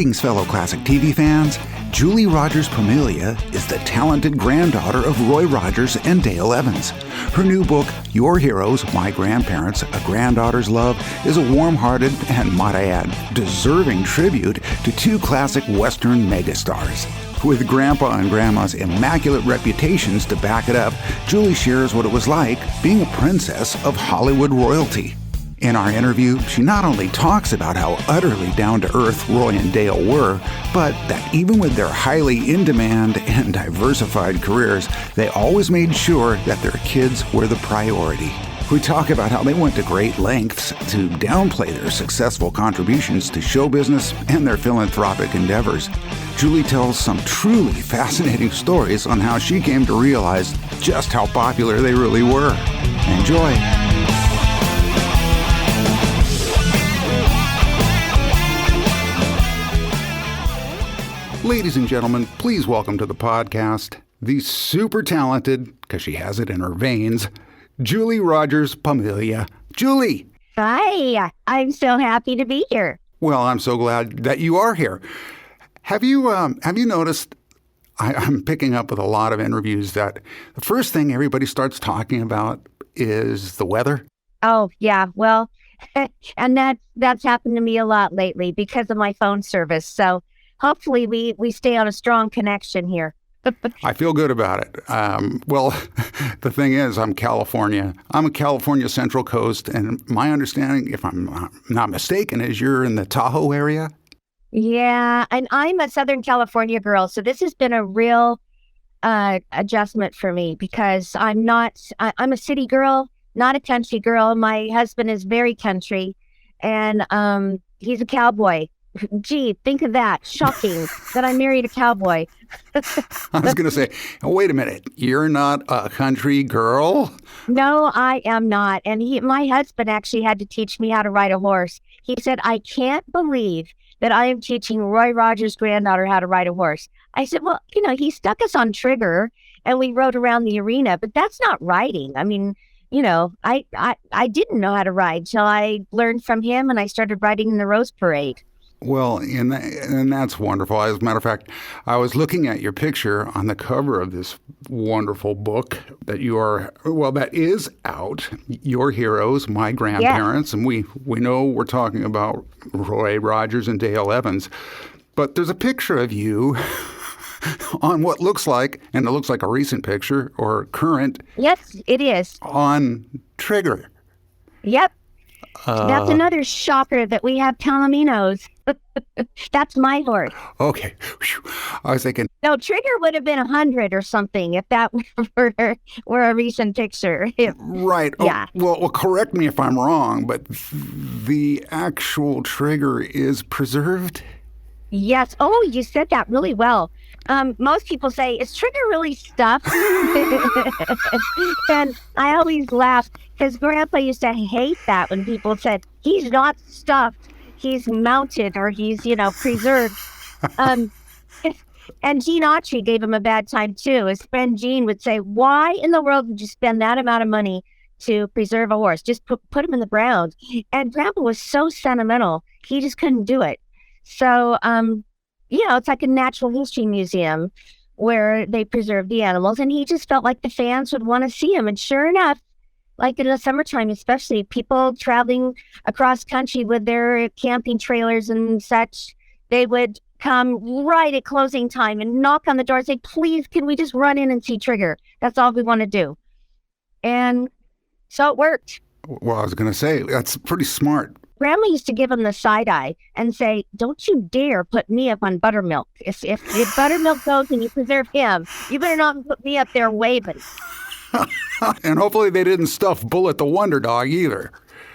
Greetings, fellow classic TV fans. Julie Rogers Pomilia is the talented granddaughter of Roy Rogers and Dale Evans. Her new book, Your Heroes, My Grandparents, A Granddaughter's Love, is a warm-hearted and, might I add, deserving tribute to two classic Western megastars. With Grandpa and Grandma's immaculate reputations to back it up, Julie shares what it was like being a princess of Hollywood royalty. In our interview, she not only talks about how utterly down-to-earth Roy and Dale were, but that even with their highly in-demand and diversified careers, they always made sure that their kids were the priority. We talk about how they went to great lengths to downplay their successful contributions to show business and their philanthropic endeavors. Julie tells some truly fascinating stories on how she came to realize just how popular they really were. Enjoy! Ladies and gentlemen, please welcome to the podcast the super talented, because she has it in her veins, Julie Rogers Pomilia. Julie! Hi, I'm so happy to be here. Well, I'm so glad that you are here. Have you noticed, I'm picking up with a lot of interviews that the first thing everybody starts talking about is the weather? Oh, yeah, well, and that's happened to me a lot lately because of my phone service. So hopefully we stay on a strong connection here. I feel good about it. Well, the thing is, I'm California. I'm a California Central Coast, and my understanding, if I'm not mistaken, is you're in the Tahoe area? Yeah, and I'm a Southern California girl, so this has been a real adjustment for me because I'm a city girl, not a country girl. My husband is very country, and he's a cowboy. Gee, think of that. Shocking that I married a cowboy. I was going to say, wait a minute, you're not a country girl? No, I am not. And my husband actually had to teach me how to ride a horse. He said, I can't believe that I am teaching Roy Rogers' granddaughter how to ride a horse. I said, well, he stuck us on trigger and we rode around the arena, but that's not riding. I mean, I didn't know how to ride till I learned from him and I started riding in the Rose Parade. Well, and that's wonderful. As a matter of fact, I was looking at your picture on the cover of this wonderful book that is out, Your Heroes, My Grandparents, and we know we're talking about Roy Rogers and Dale Evans, but there's a picture of you on what looks like, and it looks like a recent picture or current. Yes, it is. On Trigger. Yep. That's another shocker that we have Palominos. That's my horse. Okay. I was thinking. No, Trigger would have been 100 or something if that were a recent picture. Right. Yeah. Oh, well, correct me if I'm wrong, but the actual Trigger is preserved? Yes. Oh, you said that really well. Most people say, is Trigger really stuffed? And I always laugh because Grandpa used to hate that when people said, he's not stuffed, he's mounted or he's, preserved. And Gene Autry gave him a bad time too. His friend Gene would say, why in the world would you spend that amount of money to preserve a horse? Just put him in the ground. And Grandpa was so sentimental, he just couldn't do it. So, it's like a natural history museum where they preserve the animals. And he just felt like the fans would want to see him. And sure enough, like in the summertime, especially people traveling across country with their camping trailers and such, they would come right at closing time and knock on the door and say, please, can we just run in and see Trigger? That's all we want to do. And so it worked. Well, I was going to say, that's pretty smart. Grandma used to give him the side eye and say, don't you dare put me up on Buttermilk. If Buttermilk goes and you preserve him, you better not put me up there waving. And hopefully they didn't stuff Bullet the Wonder Dog either.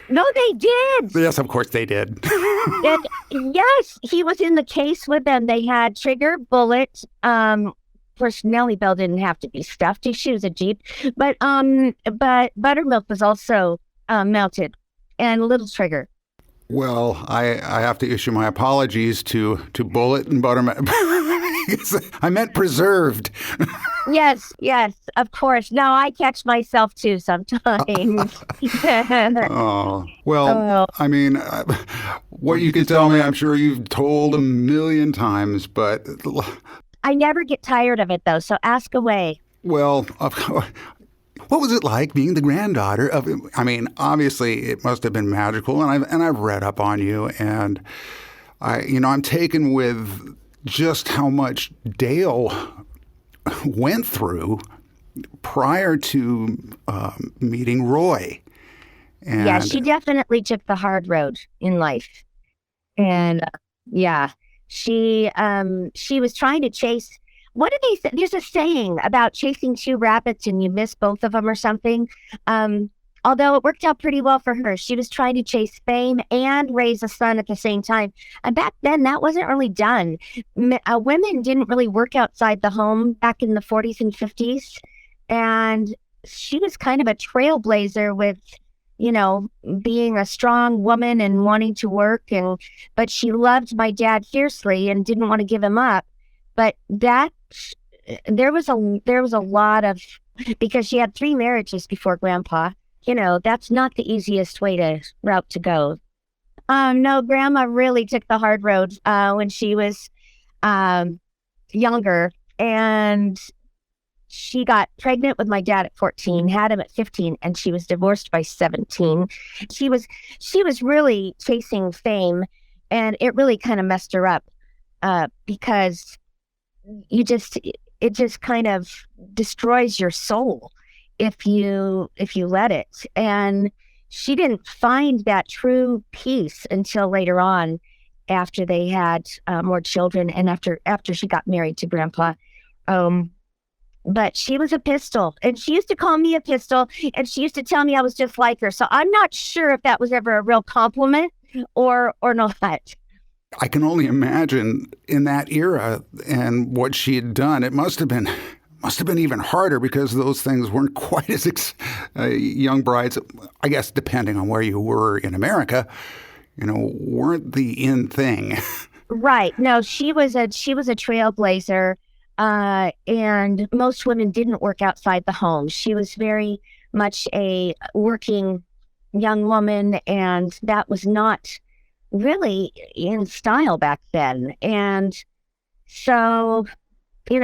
No, they did. Yes, of course they did. And yes, he was in the case with them. They had Trigger, Bullet. Of course, Nellie Bell didn't have to be stuffed. She was a Jeep. But Buttermilk was also melted, and Little Trigger. Well, I have to issue my apologies to Bullet and Buttermilk. I meant preserved. Yes, yes, of course. No, I catch myself too sometimes. Oh, well, Oh, I mean, what you could tell me, I'm sure you've told a million times, but, I never get tired of it though, so ask away. well, what was it like being the granddaughter of? I mean, obviously, it must have been magical, and I've read up on you, and I'm taken with just how much Dale went through prior to meeting Roy, Yeah, she and definitely took the hard road in life. And yeah, she was trying to chase, what do they say? There's a saying about chasing two rabbits and you miss both of them or something. Um, Although it worked out pretty well for her. She was trying to chase fame and raise a son at the same time. And back then that wasn't really done. Women didn't really work outside the home back in the 40s and 50s. And she was kind of a trailblazer with, you know, being a strong woman and wanting to work, and but she loved my dad fiercely and didn't want to give him up. But that there was a lot of, because she had three marriages before grandpa. You know, that's not the easiest route to go. No, grandma really took the hard road when she was um younger, and she got pregnant with my dad at 14, had him at 15, and she was divorced by 17. She was she was really chasing fame, and it really kind of messed her up because you just it just kind of destroys your soul if you let it. And she didn't find that true peace until later on, after they had more children, and after she got married to grandpa. Um, but she was a pistol, and she used to call me a pistol, and she used to tell me I was just like her. So I'm not sure if that was ever a real compliment or not. I can only imagine in that era and what she had done. It must have been even harder because those things weren't quite as young brides. I guess depending on where you were in America, weren't the in thing. Right. No, she was a trailblazer, and most women didn't work outside the home. She was very much a working young woman, and that was not really in style back then. And so,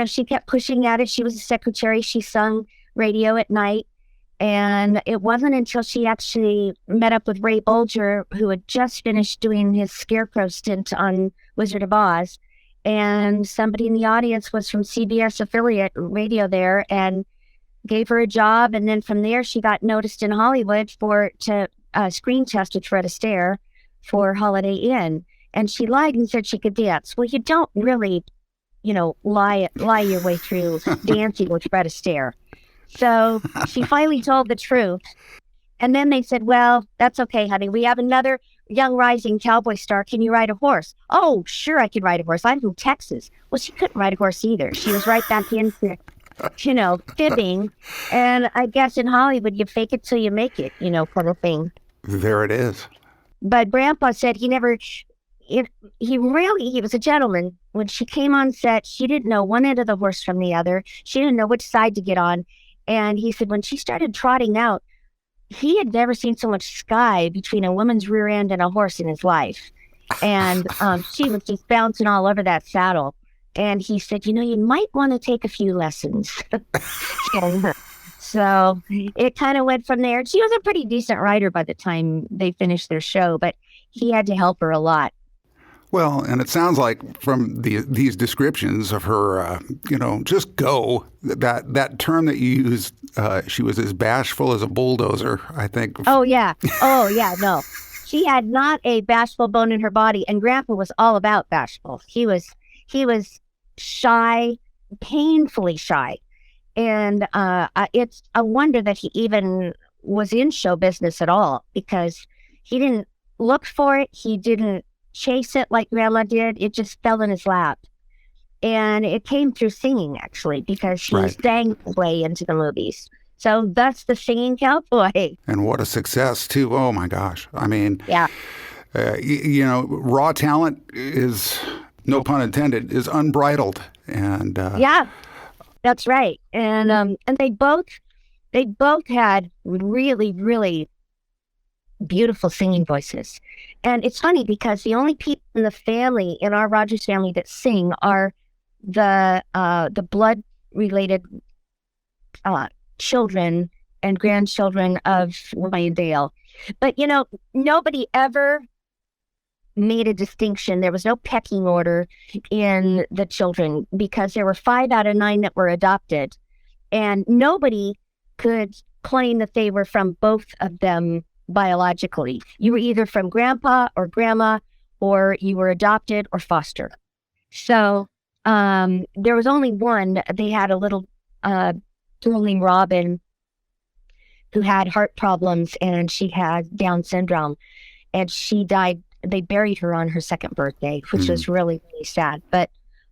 she kept pushing at it. She was a secretary. She sung radio at night. And it wasn't until she actually met up with Ray Bolger, who had just finished doing his Scarecrow stint on Wizard of Oz. And somebody in the audience was from CBS affiliate radio there and gave her a job. And then from there, she got noticed in Hollywood to screen test with Fred Astaire for Holiday Inn. And she lied and said she could dance. Well, you don't really, lie your way through dancing with Fred Astaire. So she finally told the truth. And then they said, well, that's okay, honey. We have another young rising cowboy star. Can you ride a horse? Oh, sure, I can ride a horse. I'm from Texas. Well, she couldn't ride a horse either. She was right back into, fibbing. And I guess in Hollywood, you fake it till you make it, kind of thing. There it is. But Grandpa said he was a gentleman. When she came on set, she didn't know one end of the horse from the other. She didn't know which side to get on. And he said when she started trotting out, he had never seen so much sky between a woman's rear end and a horse in his life. And she was just bouncing all over that saddle. And he said, you might want to take a few lessons. So it kind of went from there. She was a pretty decent rider by the time they finished their show, but he had to help her a lot. Well, and it sounds like from these descriptions of her, just go, that term that you used, she was as bashful as a bulldozer, I think. Oh, yeah. Oh, yeah. No, she had not a bashful bone in her body. And Grandpa was all about bashful. He was shy, painfully shy. And it's a wonder that he even was in show business at all, because he didn't look for it. He didn't chase it like Grandma did. It just fell in his lap. And it came through singing, actually, because she sang way into the movies. So that's the singing cowboy. And what a success, too. Oh, my gosh. I mean, yeah. Raw talent is, no pun intended, is unbridled. And yeah. That's right. And they both had really, really beautiful singing voices. And it's funny because the only people in the family, in our Rogers family, that sing are the blood related children and grandchildren of Roy and Dale. But nobody ever made a distinction. There was no pecking order in the children because there were 5 out of 9 that were adopted, and nobody could claim that they were from both of them biologically. You were either from grandpa or grandma, or you were adopted or foster. So there was only one. They had a little girl named Robin who had heart problems, and she had Down syndrome, and she died. They buried her on her 2nd birthday, which was really, really sad. But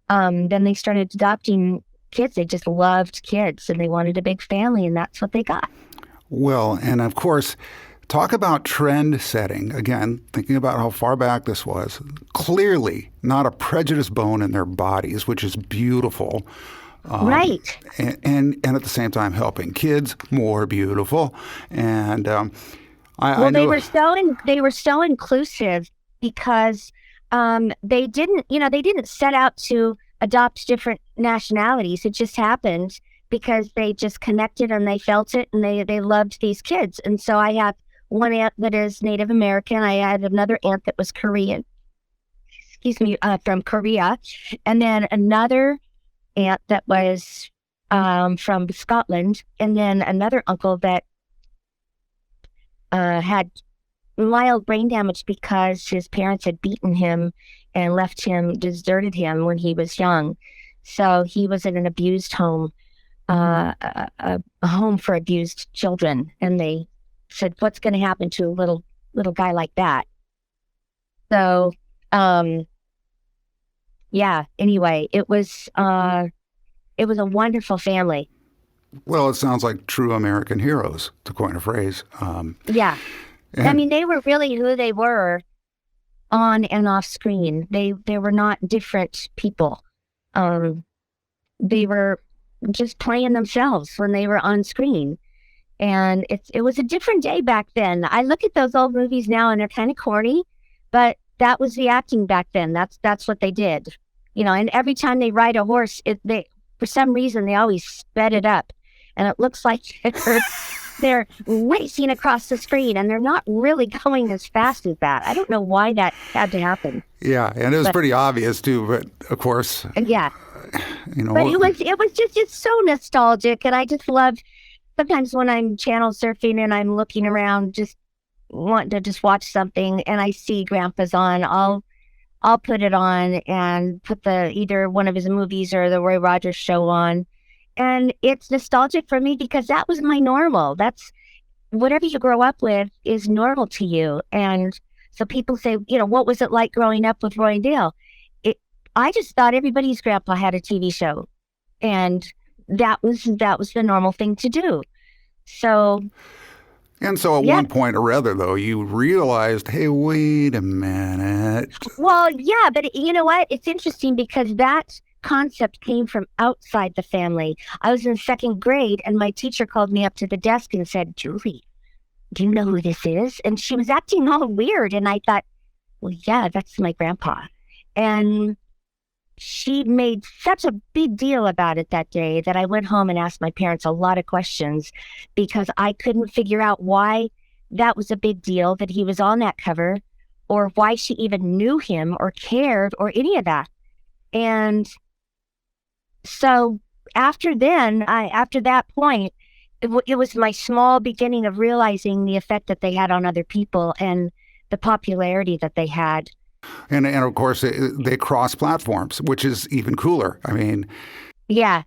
then they started adopting kids. They just loved kids, and they wanted a big family, and that's what they got. Well, and of course, talk about trend setting. Again, thinking about how far back this was. Clearly not a prejudiced bone in their bodies, which is beautiful. Right. And at the same time helping kids more beautiful. And I they were so inclusive because they didn't set out to adopt different nationalities. It just happened because they just connected and they felt it, and they loved these kids. And so I have one aunt that is Native American. I had another aunt that was Korean, from Korea, and then another aunt that was from Scotland, and then another uncle that had mild brain damage because his parents had beaten him and deserted him when he was young. So he was in an abused home, a home for abused children. And they said, what's going to happen to a little guy like that? So, anyway, it was a wonderful family. Well, it sounds like true American heroes, to coin a phrase. Yeah. I mean, they were really who they were on and off screen. They were not different people. They were just playing themselves when they were on screen. And it was a different day back then. I look at those old movies now and they're kind of corny, but that was the acting back then. That's what they did. And every time they ride a horse, for some reason they always sped it up. And it looks like they're racing across the screen, and they're not really going as fast as that. I don't know why that had to happen. Yeah, and it was pretty obvious too. But of course, yeah, But it was just so nostalgic, and I just love. Sometimes when I'm channel surfing and I'm looking around, just wanting to just watch something, and I see Grandpa's on, I'll put it on and put either one of his movies or the Roy Rogers show on. And it's nostalgic for me because that was my normal. That's whatever you grow up with is normal to you. And so people say, what was it like growing up with Roy and Dale? I just thought everybody's grandpa had a TV show, and that was the normal thing to do. So. And so at one point or other, though, you realized, hey, wait a minute. Well, yeah, but you know what? It's interesting because that concept came from outside the family. I was in 2nd grade, and my teacher called me up to the desk and said, Julie, do you know who this is? And she was acting all weird. And I thought, well, yeah, that's my grandpa. And she made such a big deal about it that day that I went home and asked my parents a lot of questions because I couldn't figure out why that was a big deal that he was on that cover, or why she even knew him or cared or any of that. And so after that point, it was my small beginning of realizing the effect that they had on other people and the popularity that they had. And of course, they cross platforms, which is even cooler. I mean, yeah,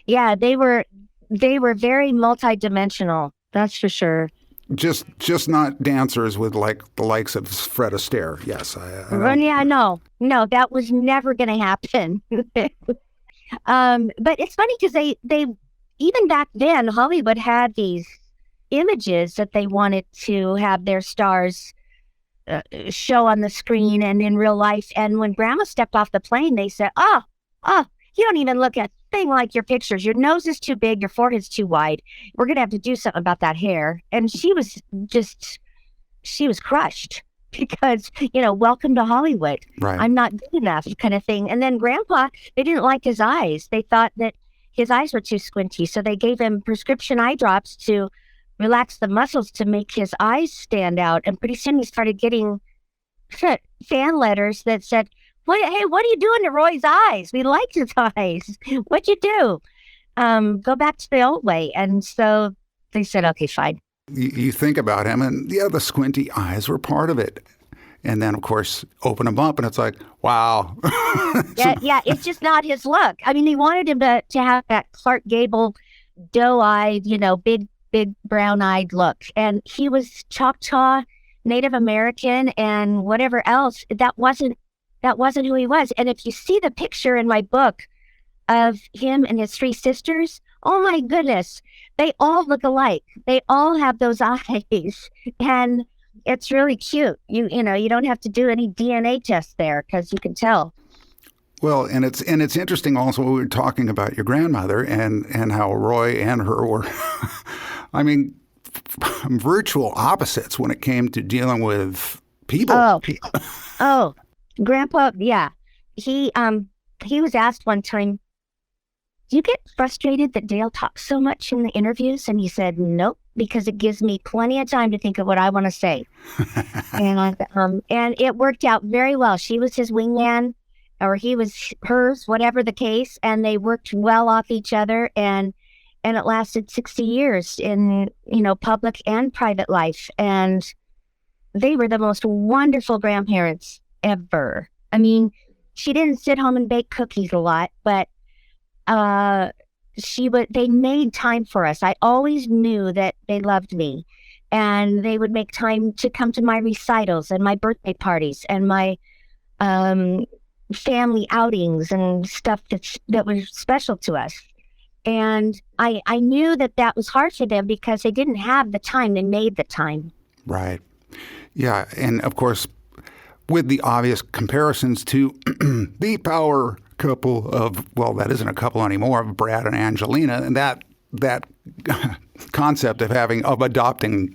they were very multidimensional. That's for sure. Just not dancers with like the likes of Fred Astaire. Yes, no, that was never going to happen. But it's funny because they even back then Hollywood had these images that they wanted to have their stars show on the screen and in real life. And when Grandma stepped off the plane, they said, oh, you don't even look a thing like your pictures. Your nose is too big. Your forehead's too wide. We're going to have to do something about that hair. And she was crushed because, welcome to Hollywood. Right. I'm not good enough kind of thing. And then Grandpa, they didn't like his eyes. They thought that his eyes were too squinty. So they gave him prescription eye drops to relax the muscles to make his eyes stand out. And pretty soon he started getting fan letters that said, hey, what are you doing to Roy's eyes? We like his eyes. What'd you do? Go back to the old way. And so they said, okay, fine. You think about him, and the squinty eyes were part of it. And then, of course, open them up, and it's like, wow. Yeah, it's just not his look. I mean, he wanted him to have that Clark Gable, doe-eyed, big brown-eyed look. And he was Choctaw, Native American, and whatever else. That wasn't who he was. And if you see the picture in my book of him and his three sisters, oh my goodness, they all look alike. They all have those eyes, and it's really cute. You don't have to do any DNA tests there because you can tell. Well, and it's interesting also, we were talking about your grandmother and how Roy and her were, I mean, virtual opposites when it came to dealing with people. Oh, Grandpa, yeah. He was asked one time, do you get frustrated that Dale talks so much in the interviews? And he said, nope, because it gives me plenty of time to think of what I want to say. And it worked out very well. She was his wingman, or he was hers, whatever the case. And they worked well off each other. And it lasted 60 years in, public and private life. And they were the most wonderful grandparents ever. I mean, she didn't sit home and bake cookies a lot, but they made time for us. I always knew that they loved me, and they would make time to come to my recitals and my birthday parties and my family outings and stuff that was special to us. And I knew that was hard for them because they didn't have the time. They made the time. Right. Yeah. And of course, with the obvious comparisons to the power couple of, well, that isn't a couple anymore, of Brad and Angelina, and that concept of adopting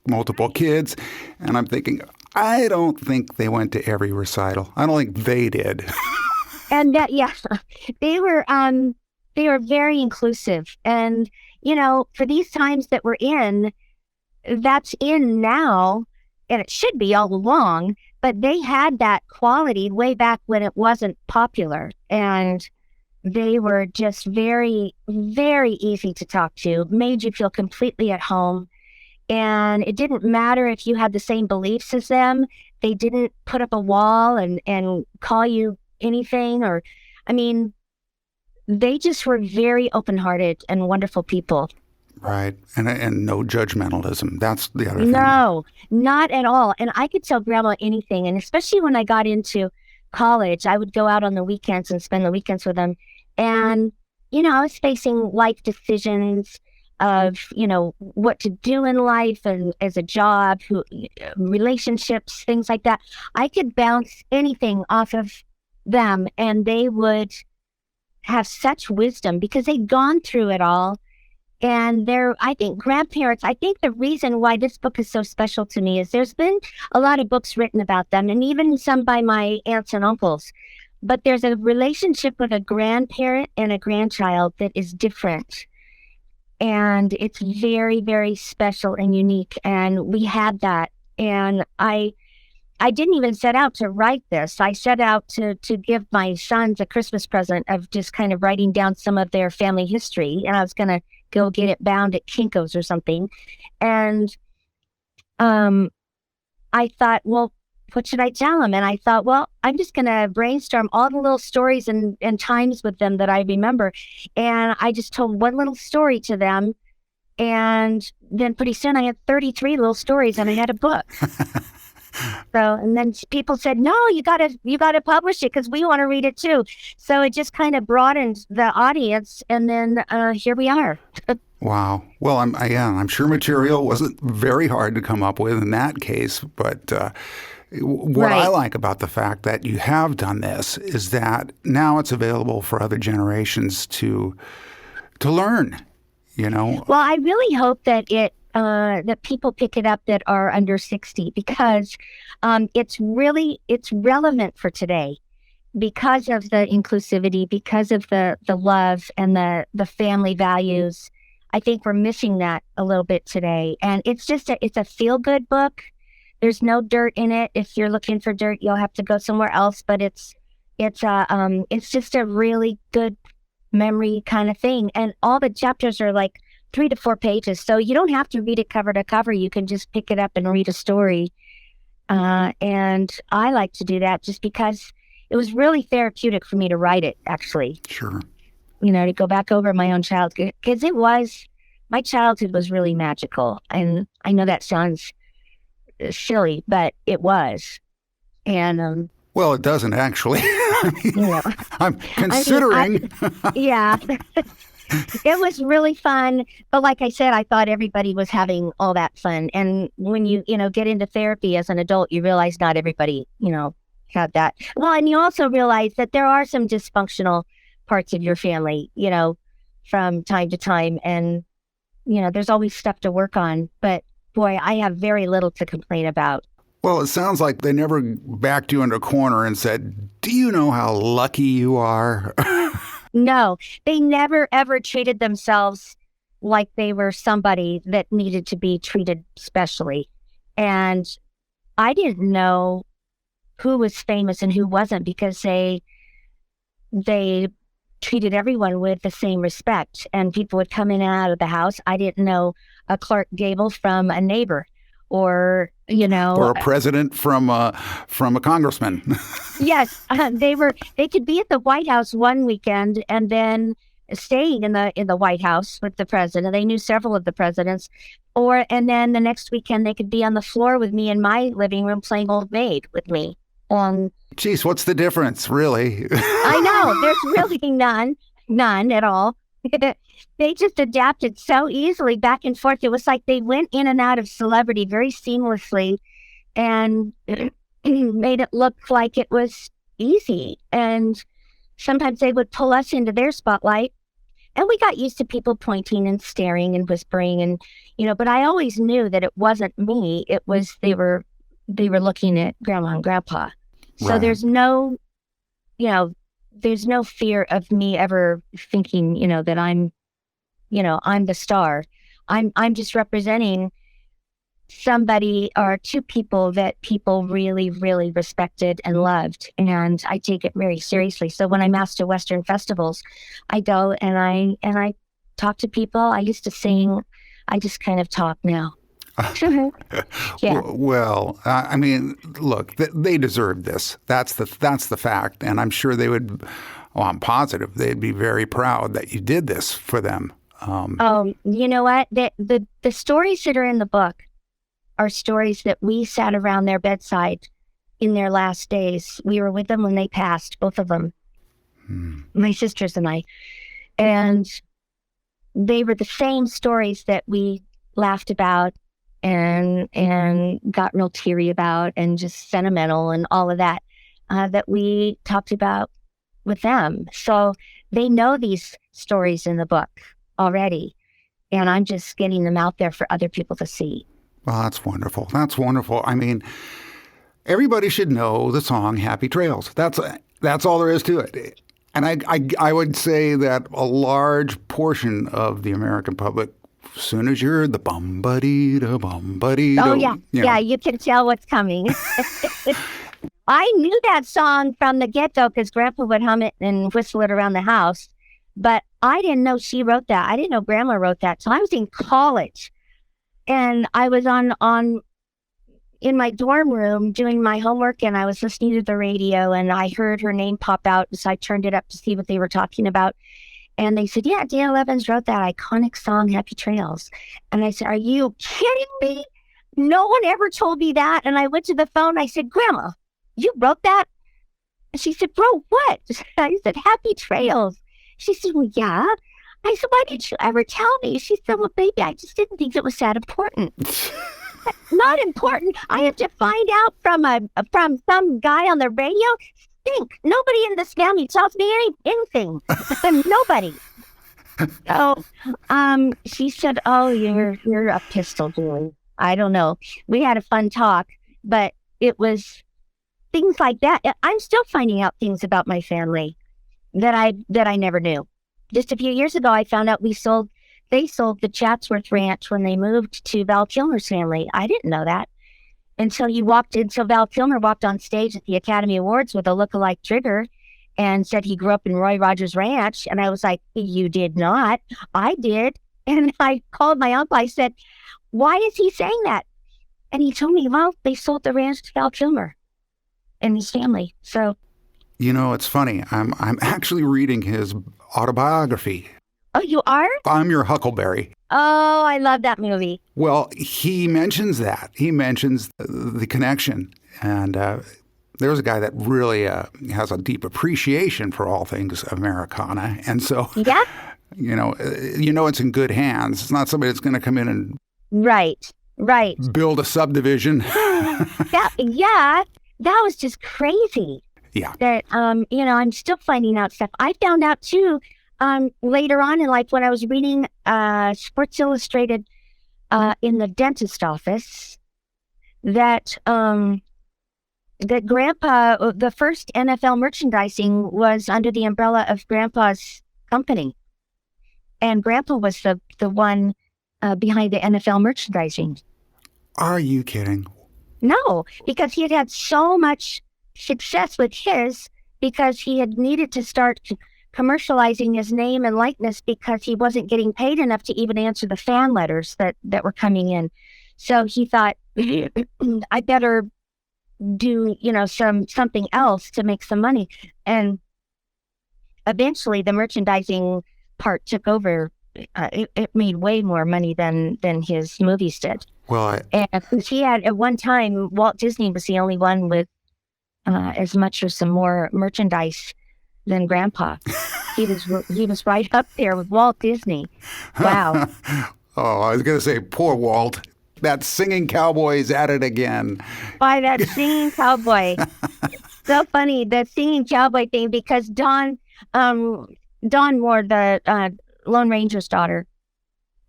multiple kids. And I'm thinking, I don't think they went to every recital. I don't think they did. And they were very inclusive. And, for these times that we're in, that's in now, and it should be all along, but they had that quality way back when it wasn't popular. And they were just very, very easy to talk to, made you feel completely at home. And it didn't matter if you had the same beliefs as them. They didn't put up a wall and call you anything. They just were very open-hearted and wonderful people. Right. And no judgmentalism. That's the other thing. No, not at all. And I could tell Grandma anything. And especially when I got into college, I would go out on the weekends and spend the weekends with them. And, I was facing life decisions of, what to do in life and as a job, relationships, things like that. I could bounce anything off of them, and they would have such wisdom because they'd gone through it all. And grandparents, I think the reason why this book is so special to me is there's been a lot of books written about them, and even some by my aunts and uncles. But there's a relationship with a grandparent and a grandchild that is different. And it's very, very special and unique. And we had that. And I didn't even set out to write this. I set out to give my sons a Christmas present of just kind of writing down some of their family history. And I was going to go get it bound at Kinko's or something. And I thought, well, what should I tell them? And I thought, well, I'm just going to brainstorm all the little stories and times with them that I remember. And I just told one little story to them. And then pretty soon I had 33 little stories and I had a book. And then people said, no, you gotta publish it because we want to read it too. So it just kind of broadened the audience, and then here we are. Wow. Well, I'm sure material wasn't very hard to come up with in that case, but What I Right. like about the fact that you have done this is that now it's available for other generations to learn, you know. Well, I really hope that that people pick it up that are under 60 because it's relevant for today because of the inclusivity, because of the love and the family values. I think we're missing that a little bit today, and it's a feel good book. There's no dirt in it. If you're looking for dirt, you'll have to go somewhere else. But it's just a really good memory kind of thing. And all the chapters are like 3 to 4 pages. So you don't have to read it cover to cover. You can just pick it up and read a story. And I like to do that just because it was really therapeutic for me to write it, actually, Sure. to go back over my own childhood. Because my childhood was really magical. And I know that sounds silly, but it was. And, Well, it doesn't actually. I mean, you know, I'm considering. yeah. It was really fun. But like I said, I thought everybody was having all that fun. And when you get into therapy as an adult, you realize not everybody, had that. Well, and you also realize that there are some dysfunctional parts of your family, from time to time. And, there's always stuff to work on. But boy, I have very little to complain about. Well, it sounds like they never backed you into a corner and said, "Do you know how lucky you are?" No, they never, ever treated themselves like they were somebody that needed to be treated specially. And I didn't know who was famous and who wasn't because they treated everyone with the same respect. And people would come in and out of the house. I didn't know a Clark Gable from a neighbor or, or a president from a congressman. Yes, they could be at the White House one weekend and then staying in the White House with the president. They knew several of the presidents. And then the next weekend they could be on the floor with me in my living room playing Old Maid with me. Geez, what's the difference, really? I know, there's really none at all. They just adapted so easily back and forth. It was like they went in and out of celebrity very seamlessly and made it look like it was easy. And sometimes they would pull us into their spotlight. And we got used to people pointing and staring and whispering and, but I always knew that it wasn't me. It was they were looking at Grandma and Grandpa. So Right. there's no fear of me ever thinking, that I'm the star. I'm just representing somebody or two people that people really, really respected and loved. And I take it very seriously. So when I'm asked to Western festivals, I go and I talk to people. I used to sing. I just kind of talk now. Yeah. Well, I mean, look, they deserve this. That's the fact, and I'm sure they would. Well, I'm positive they'd be very proud that you did this for them. You know what? The stories that are in the book are stories that we sat around their bedside in their last days. We were with them when they passed, both of them, my sisters and I, and they were the same stories that we laughed about and got real teary about and just sentimental and all of that that we talked about with them. So they know these stories in the book already, and I'm just getting them out there for other people to see. Well, that's wonderful. That's wonderful. I mean, everybody should know the song "Happy Trails." That's all there is to it. And I would say that a large portion of the American public, as soon as you hear the bum-ba-dee-da, bum-ba-dee-da. Oh, yeah. Yeah, you can tell what's coming. I knew that song from the get-go because Grandpa would hum it and whistle it around the house. But I didn't know she wrote that. I didn't know Grandma wrote that. So I was in college. And I was in my dorm room doing my homework, and I was listening to the radio, and I heard her name pop out. So I turned it up to see what they were talking about. And they said, yeah, Dale Evans wrote that iconic song, Happy Trails. And I said, are you kidding me? No one ever told me that. And I went to the phone. I said, Grandma, you wrote that? And she said, bro, what? I said, Happy Trails. She said, well, yeah. I said, why didn't you ever tell me? She said, well, baby, I just didn't think it was that important. Not important. I have to find out from some guy on the radio. Think nobody in this family tells me anything. Nobody. So, she said, "Oh, you're a pistol, Julie." I don't know. We had a fun talk, but it was things like that. I'm still finding out things about my family that I never knew. Just a few years ago, I found out they sold the Chatsworth Ranch when they moved to Val Kilmer's family. I didn't know that until Val Kilmer walked on stage at the Academy Awards with a lookalike Trigger and said he grew up in Roy Rogers Ranch. And I was like, "You did not." "I did." And I called my uncle. I said, "Why is he saying that?" And he told me, "Well, they sold the ranch to Val Kilmer and his family." So, It's funny. I'm actually reading his autobiography. oh, you are? I'm Your Huckleberry. Oh, I love that movie. Well, he mentions that. He mentions the connection. And there's a guy that really has a deep appreciation for all things Americana. And so, Yeah. It's in good hands. It's not somebody that's going to come in and Right. build a subdivision. Yeah, that was just crazy. Yeah. That, I'm still finding out stuff. I found out too, later on in life when I was reading Sports Illustrated in the dentist office that Grandpa, the first NFL merchandising was under the umbrella of Grandpa's company. And Grandpa was the one behind the NFL merchandising. Are you kidding? No, because he had so much success with his, because he had needed to start commercializing his name and likeness because he wasn't getting paid enough to even answer the fan letters that were coming in. So he thought, I better do, something else to make some money. And eventually the merchandising part took over. It made way more money than his movies did. Well, and he had, at one time, Walt Disney was the only one with as much or some more merchandise than Grandpa. He was right up there with Walt Disney. Wow. Oh, I was going to say, poor Walt. That singing cowboy is at it again. By that singing cowboy. So funny, that singing cowboy thing, because Dawn Moore, the Lone Ranger's daughter,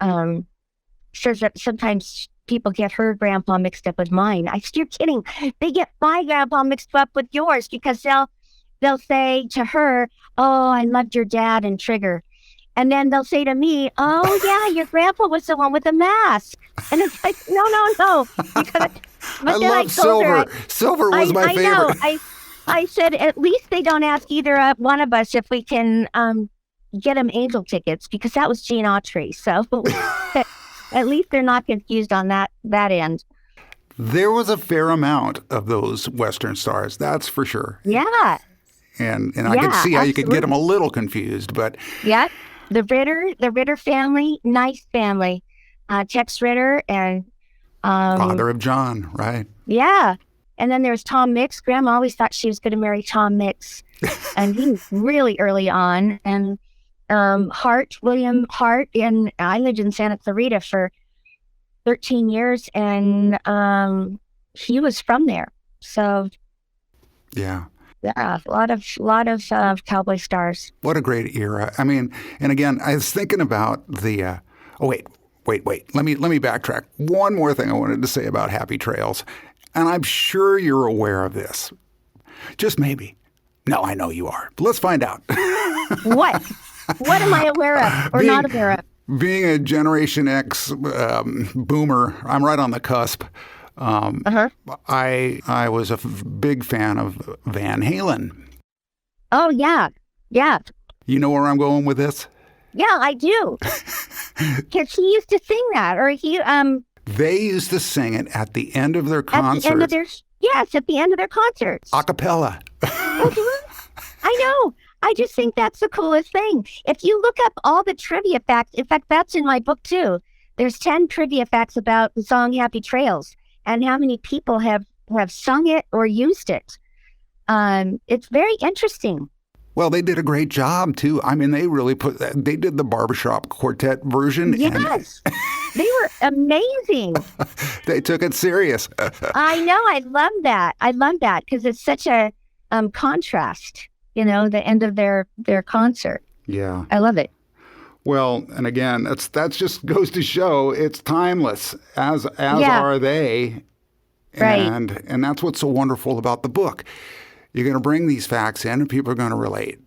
says that sometimes people get her grandpa mixed up with mine. I said, "You're kidding. They get my grandpa mixed up with yours," because they'll say to her, "Oh, I loved your dad and Trigger." And then they'll say to me, "Oh, yeah, your grandpa was the one with the mask." And it's like, no. Because, I love Silver. Silver was my favorite. I know. I said, at least they don't ask either one of us if we can get them Angel tickets, because that was Gene Autry. So at least they're not confused on that end. There was a fair amount of those Western stars, that's for sure. Yeah. And I could see how absolutely. you could get them a little confused, but Yeah. The Ritter family, nice family. Tex Ritter and father of John, right? Yeah. And then there's Tom Mix. Grandma always thought she was going to marry Tom Mix. And he was really early on. And William Hart, and I lived in Santa Clarita for 13 years, and he was from there. So yeah, a lot of cowboy stars. What a great era. I mean, and again, I was thinking about the. Wait. Let me backtrack. One more thing I wanted to say about Happy Trails, and I'm sure you're aware of this. Just maybe. No, I know you are. But let's find out. What? What am I aware of or not aware of? Being a Generation X boomer, I'm right on the cusp. I was a big fan of Van Halen. Oh, yeah. You know where I'm going with this? Yeah, I do. Because he used to sing that, or They used to sing it at the end of their concerts. At the end of their concerts. A cappella. I know. I just think that's the coolest thing. If you look up all the trivia facts, in fact, that's in my book too. There's 10 trivia facts about the song Happy Trails and how many people have sung it or used it. It's very interesting. Well, they did a great job too. I mean, they really they did the barbershop quartet version. Yes. They were amazing. They took it serious. I know. I love that. I love that because it's such a contrast, the end of their concert. Yeah. I love it. Well, and again, that's just goes to show it's timeless, as Yeah. are they. Right. And that's what's so wonderful about the book. You're going to bring these facts in and people are going to relate.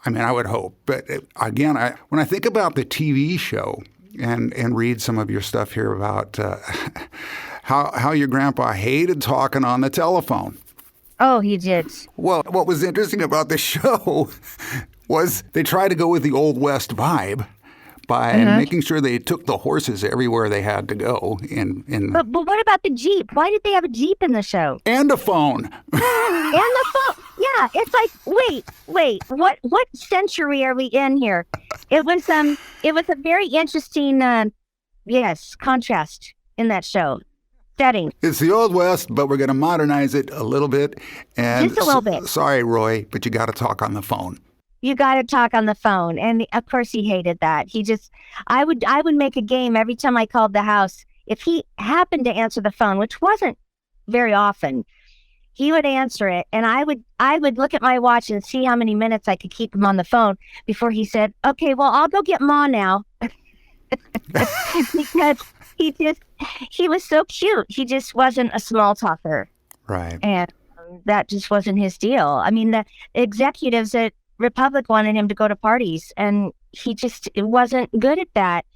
I mean, I would hope. But again, when I think about the TV show and read some of your stuff here about how your grandpa hated talking on the telephone. Oh, he did. Well, what was interesting about the show was they tried to go with the Old West vibe by making sure they took the horses everywhere they had to go. But what about the Jeep? Why did they have a Jeep in the show? And a phone. And the phone. Yeah, it's like, wait, what century are we in here? It was a very interesting, contrast in that show. Setting. It's the Old West, but we're going to modernize it a little bit. And just a little bit. Sorry, Roy, but you got to talk on the phone. You got to talk on the phone. And of course he hated that. I would make a game every time I called the house. If he happened to answer the phone, which wasn't very often, he would answer it. And I would look at my watch and see how many minutes I could keep him on the phone before he said, okay, well, I'll go get Ma now. Because he was so cute. He just wasn't a small talker. Right. And that just wasn't his deal. I mean, the executives at Republic wanted him to go to parties, and he just wasn't good at that,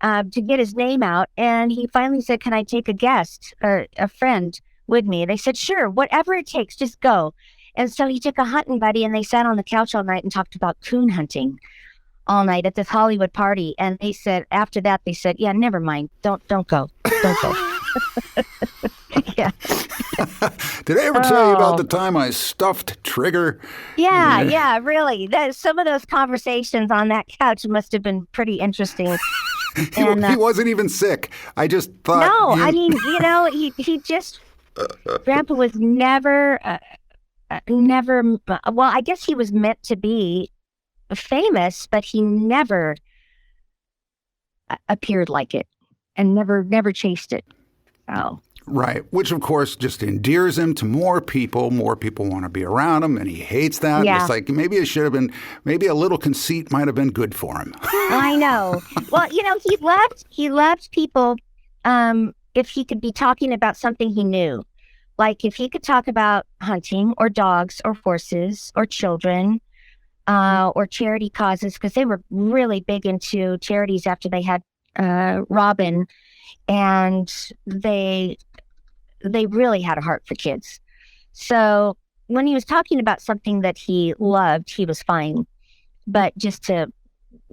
to get his name out. And he finally said, can I take a guest or a friend with me? They said, sure, whatever it takes, just go. And so he took a hunting buddy, and they sat on the couch all night and talked about coon hunting all night at this Hollywood party. And they said, after that, they said, yeah, never mind. Don't go. Don't go. Yeah. Did I ever tell you about the time I stuffed Trigger? Yeah, really. Some of those conversations on that couch must have been pretty interesting. He wasn't even sick. I just thought. No, I mean, he just, Grandpa was never, well, I guess he was meant to be famous, but he never appeared like it and never chased it. Oh. Right, which of course just endears him to more people. More people want to be around him, and he hates that. Yeah. It's like maybe it should have been, maybe a little conceit might have been good for him. I know. Well, he loved people if he could be talking about something he knew. Like if he could talk about hunting or dogs or horses or children or charity causes, because they were really big into charities after they had Robin, and they really had a heart for kids. So when he was talking about something that he loved, he was fine. But just to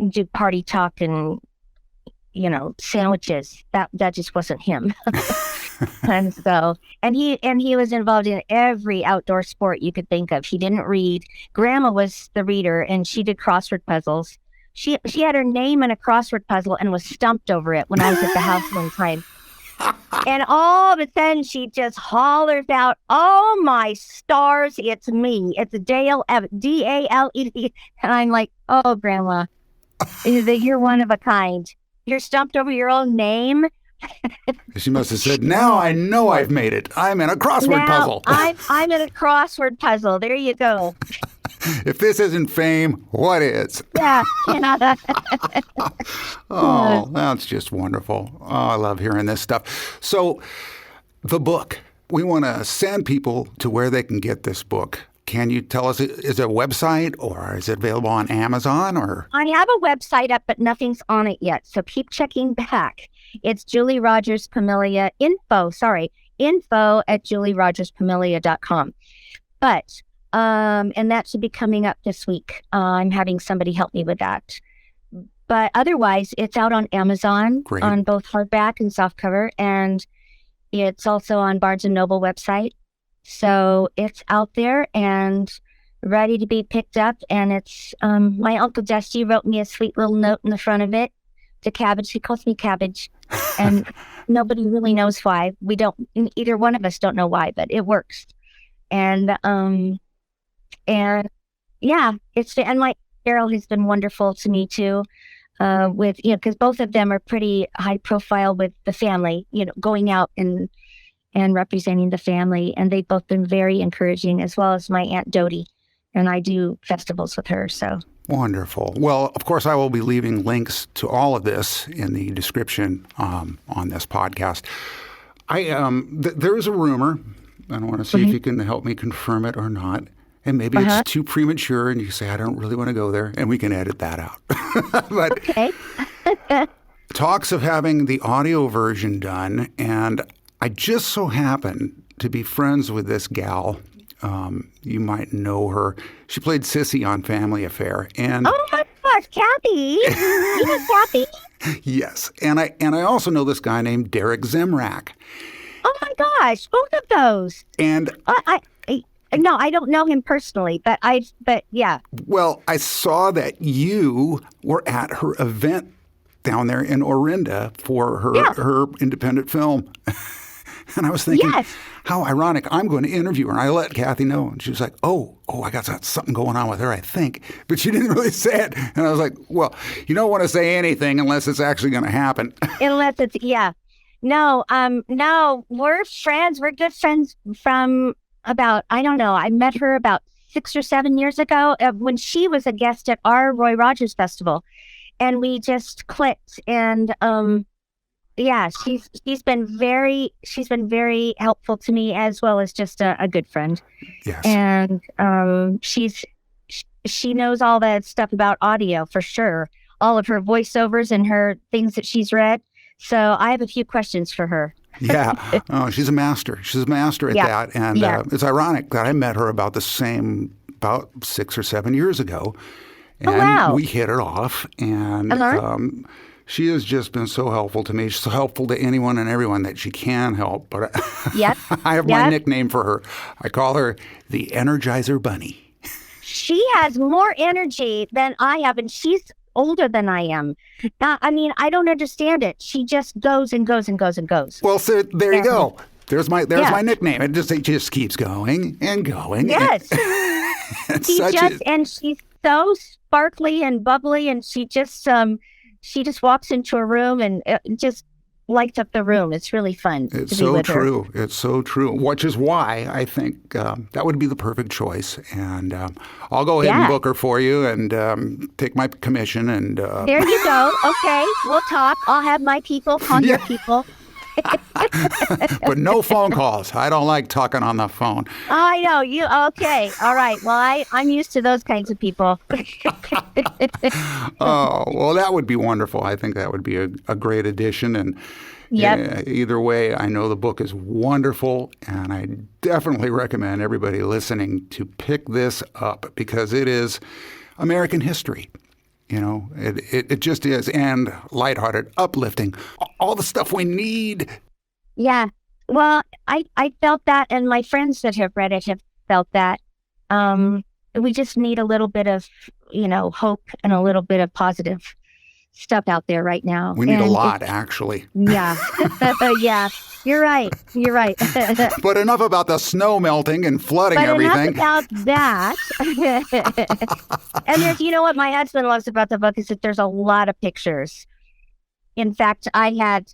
do party talk and, sandwiches, that just wasn't him. And so, and he was involved in every outdoor sport you could think of. He didn't read. Grandma was the reader, and she did crossword puzzles. She had her name in a crossword puzzle and was stumped over it when I was at the house one time. And all of a sudden, she just hollers out, "Oh, my stars, it's me. It's Dale Evans, D-A-L-E-D." And I'm like, "Oh, Grandma, you're one of a kind. You're stumped over your own name." She must have said, now I know I've made it. I'm in a crossword puzzle. I'm in a crossword puzzle. There you go. If this isn't fame, what is? Yeah. Oh, that's just wonderful. Oh, I love hearing this stuff. So the book, we want to send people to where they can get this book. Can you tell us, is it a website or is it available on Amazon? Or I have a website up, but nothing's on it yet. So keep checking back. It's Julie Rogers Pomilia info at julierogerspomilia.com. But, and that should be coming up this week. I'm having somebody help me with that. But otherwise, it's out on Amazon. Great. On both hardback and softcover. And it's also on Barnes & Noble website. So it's out there and ready to be picked up. And it's, my Uncle Dusty wrote me a sweet little note in the front of it to Cabbage. He calls me Cabbage. And nobody really knows why. Either one of us don't know why, but it works. And yeah, and Mike Carroll has been wonderful to me too. with, because both of them are pretty high profile with the family, going out and representing the family. And they've both been very encouraging, as well as my Aunt Dodie. And I do festivals with her. So wonderful. Well, of course, I will be leaving links to all of this in the description on this podcast. There is a rumor. I want to see if you can help me confirm it or not. And maybe it's too premature, and you say, I don't really want to go there, and we can edit that out. But okay. Talks of having the audio version done, and I just so happen to be friends with this gal. You might know her. She played Sissy on Family Affair. And oh my gosh, Kathy! You know Kathy? Yes, and I also know this guy named Derek Zemrak. Oh my gosh, both of those. And no, I don't know him personally, but yeah. Well, I saw that you were at her event down there in Orinda for her independent film. And I was thinking, how ironic. I'm going to interview her. And I let Kathy know. And she was like, oh, I got something going on with her, I think. But she didn't really say it. And I was like, well, you don't want to say anything unless it's actually going to happen. Unless it's, No, we're friends. We're good friends from about, I don't know, I met her about 6 or 7 years ago when she was a guest at our Roy Rogers Festival. And we just clicked. And she's been very helpful to me, as well as just a good friend. Yes. And she knows all that stuff about audio for sure. All of her voiceovers and her things that she's read. So I have a few questions for her. Yeah. Oh, she's a master. She's a master at that. And it's ironic that I met her about 6 or 7 years ago. And we hit it off. And she has just been so helpful to me. She's so helpful to anyone and everyone that she can help. But I have my nickname for her. I call her the Energizer Bunny. She has more energy than I have, and she's older than I am. I mean, I don't understand it. She just goes and goes and goes and goes. Well, so there you go. There's my nickname. It just keeps going and going. Yes. And she's so sparkly and bubbly, and she just walks into a room and just lights up the room. It's really fun. It's so true. It's so true. Which is why I think that would be the perfect choice. And I'll go ahead and book her for you and take my commission. And there you go. Okay, we'll talk. I'll have my people call your people. But no phone calls. I don't like talking on the phone. I know you. Okay, all right. Well, I'm used to those kinds of people. Oh, well, that would be wonderful. I think that would be a great addition. And either way, I know the book is wonderful, and I definitely recommend everybody listening to pick this up because it is American history. You know, it just is. And lighthearted, uplifting, all the stuff we need. Yeah. Well, I felt that, and my friends that have read it have felt that. We just need a little bit of, hope and a little bit of positive stuff out there right now. We need a lot, actually. Yeah. Yeah. You're right. But enough about the snow melting and flooding everything. Enough about that. And there's, what my husband loves about the book is that there's a lot of pictures. In fact, I had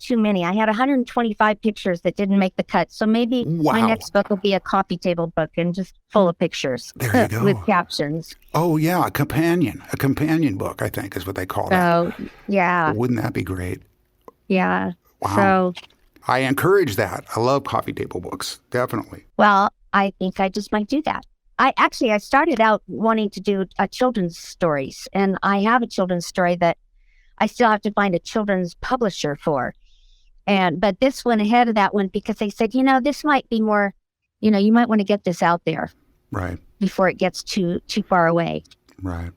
too many. I had 125 pictures that didn't make the cut. So maybe my next book will be a coffee table book and just full of pictures. There you go. With captions. Oh, yeah. A companion book, I think is what they call it. Oh, yeah. Wouldn't that be great? Yeah. Wow. So I encourage that. I love coffee table books. Definitely. Well, I think I just might do that. I started out wanting to do children's stories, and I have a children's story that I still have to find a children's publisher for. But this went ahead of that one because they said, this might be more, you might want to get this out there. Right. Before it gets too far away. Right.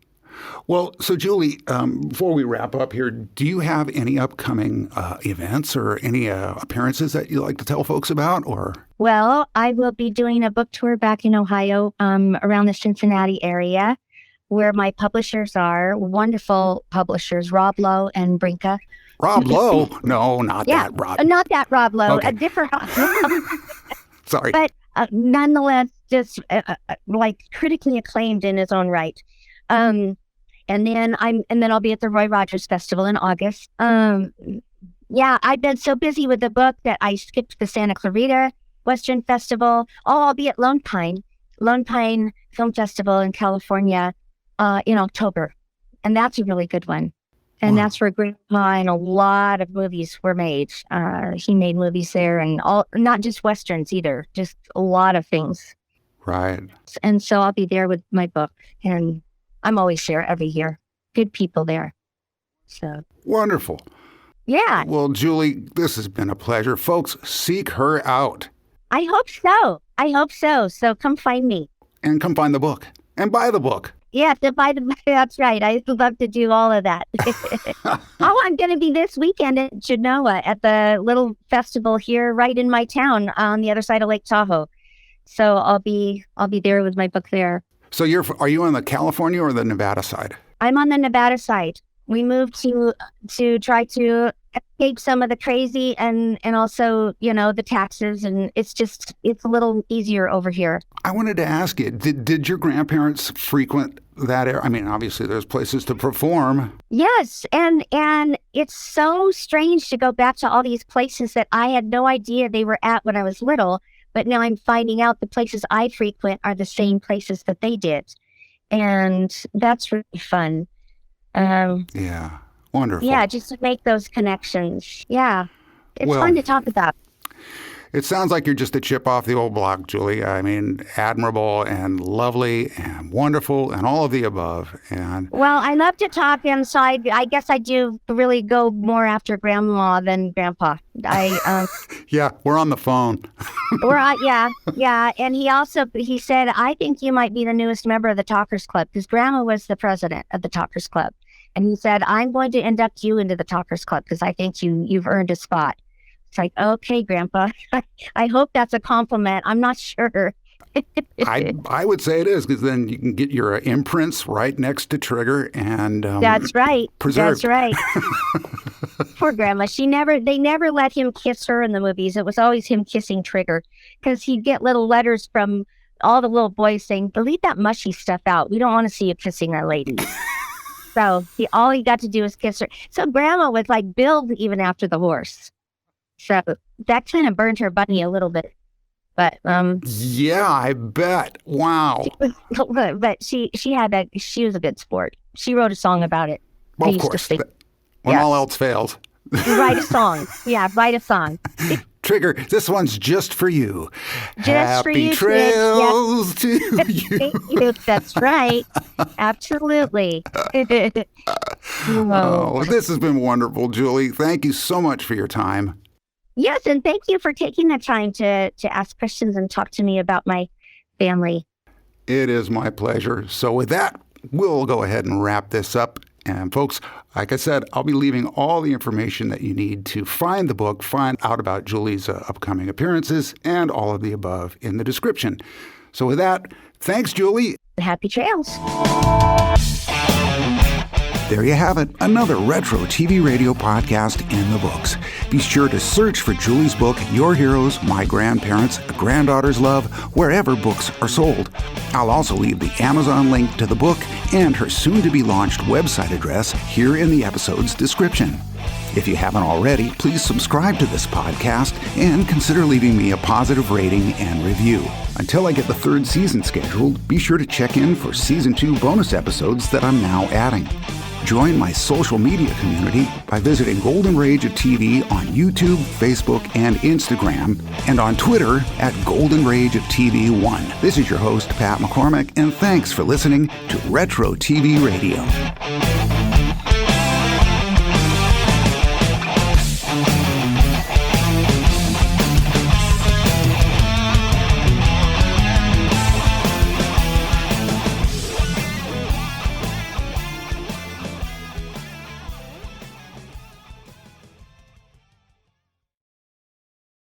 Well, so Julie, before we wrap up here, do you have any upcoming events or any appearances that you'd like to tell folks about? Or Well, I will be doing a book tour back in Ohio, around the Cincinnati area, where my publishers are wonderful publishers, Rob Lowe and Brinka. Rob Lowe? No, not that Rob. Not that Rob Lowe, okay. A different Rob. Sorry. But nonetheless, just critically acclaimed in his own right. And then I'll be at the Roy Rogers Festival in August. Yeah, I've been so busy with the book that I skipped the Santa Clarita Western Festival. Oh, I'll be at Lone Pine Film Festival in California in October. And that's a really good one. And that's where Grandpa and a lot of movies were made. He made movies there, and not just Westerns either, just a lot of things. Right. And so I'll be there with my book, and I'm always there every year. Good people there. So Wonderful. Yeah. Well, Julie, this has been a pleasure. Folks, seek her out. I hope so. So come find me. And come find the book. And buy the book. Yeah, that's right. I'd love to do all of that. I'm going to be this weekend in Genoa at the little festival here right in my town on the other side of Lake Tahoe. So I'll be there with my book there. So are you on the California or the Nevada side? I'm on the Nevada side. We moved to try to escape some of the crazy and also, the taxes. And it's a little easier over here. I wanted to ask you, did your grandparents frequent that area? I mean, obviously there's places to perform. Yes. And it's so strange to go back to all these places that I had no idea they were at when I was little. But now I'm finding out the places I frequent are the same places that they did. And that's really fun. Yeah. Wonderful. Yeah, just to make those connections. Yeah. It's fun to talk about. It sounds like you're just a chip off the old block, Julie. I mean, admirable and lovely and wonderful and all of the above. Well, I love to talk inside. I guess I do really go more after Grandma than Grandpa. Yeah, we're on the phone. Yeah. And he said, I think you might be the newest member of the Talkers Club, because Grandma was the president of the Talkers Club. And he said, I'm going to induct you into the Talkers Club because I think you've earned a spot. It's like, okay, Grandpa. I hope that's a compliment. I'm not sure. I would say it is, because then you can get your imprints right next to Trigger and that's right. Preserved. That's right. Poor Grandma. They never let him kiss her in the movies. It was always him kissing Trigger, because he'd get little letters from all the little boys saying, delete that mushy stuff out. We don't want to see you kissing our lady. So all he got to do was kiss her. So Grandma was like billed even after the horse. So that kind of burned her bunny a little bit. But yeah, I bet. Wow. But she was a good sport. She wrote a song about it. Well, of course. When all else fails. Write a song. Yeah, write a song. Trigger, this one's just for you. Just Happy for you, trails to you. Thank you. That's right. Absolutely. Oh, this has been wonderful, Julie. Thank you so much for your time. Yes, and thank you for taking the time to ask questions and talk to me about my family. It is my pleasure. So with that, we'll go ahead and wrap this up. And folks, like I said, I'll be leaving all the information that you need to find the book, find out about Julie's upcoming appearances, and all of the above in the description. So with that, thanks, Julie. Happy trails. There you have it, another retro TV radio podcast in the books. Be sure to search for Julie's book, Your Heroes, My Grandparents, A Granddaughter's Love, wherever books are sold. I'll also leave the Amazon link to the book and her soon-to-be-launched website address here in the episode's description. If you haven't already, please subscribe to this podcast and consider leaving me a positive rating and review. Until I get the third season scheduled, be sure to check in for Season 2 bonus episodes that I'm now adding. Join my social media community by visiting Golden Rage of TV on YouTube, Facebook, and Instagram, and on Twitter at Golden Rage of TV 1. This is your host, Pat McCormick, and thanks for listening to Retro TV Radio.